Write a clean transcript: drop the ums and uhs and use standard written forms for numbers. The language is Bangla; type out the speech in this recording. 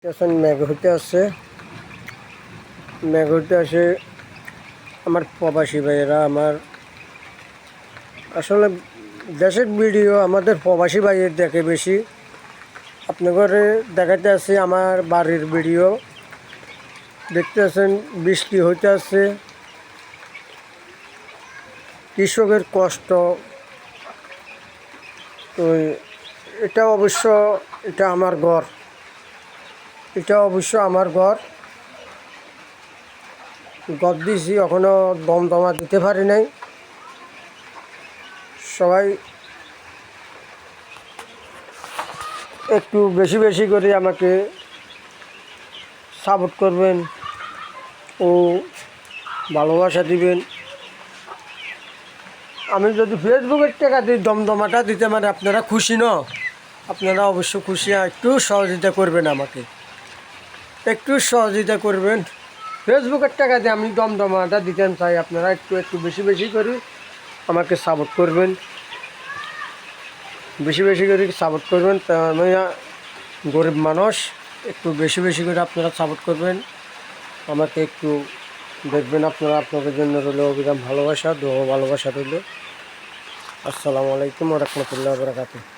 এখন মেঘ হইতে আসছে, মেঘ হইতে আসে। আমার প্রবাসী ভাইয়েরা, আমার আসলে দেশের ভিডিও আমাদের প্রবাসী ভাইয়ের দেখে বেশি। আপনাদের দেখাতে আসছে আমার বাড়ির ভিডিও, দেখতে আছেন বৃষ্টি হইতে আসছে, কৃষকের কষ্ট। তো এটা অবশ্য এটা আমার ঘর, এটা অবশ্য আমার ঘর দিয়েছি, এখনও দমদমা দিতে পারি নাই। সবাই একটু বেশি বেশি করে আমাকে সাপোর্ট করবেন ও ভালোবাসা দিবেন। আমি যদি ফেসবুকের টাকা দিই, দমদমাটা দিতে মানে আপনারা খুশি ন? আপনারা অবশ্য খুশি, একটু সহযোগিতা করবেন, আমাকে একটু সহযোগিতা করবেন। ফেসবুকের টাকা দিয়ে আমি দমদমাটা দিতে চাই, আপনারা একটু একটু বেশি বেশি করে আমাকে সাপোর্ট করবেন, বেশি বেশি করে সাপোর্ট করবেন। তা আমি গরিব মানুষ, একটু বেশি বেশি করে আপনারা সাপোর্ট করবেন, আমাকে একটু দেখবেন। আপনারা আপনাদের জন্য রইল অবিরাম ভালোবাসা, দোয়া ভালোবাসা রইল। আসসালামু আলাইকুম ওয়া রাহমাতুল্লাহি ওয়া বারাকাতুহু।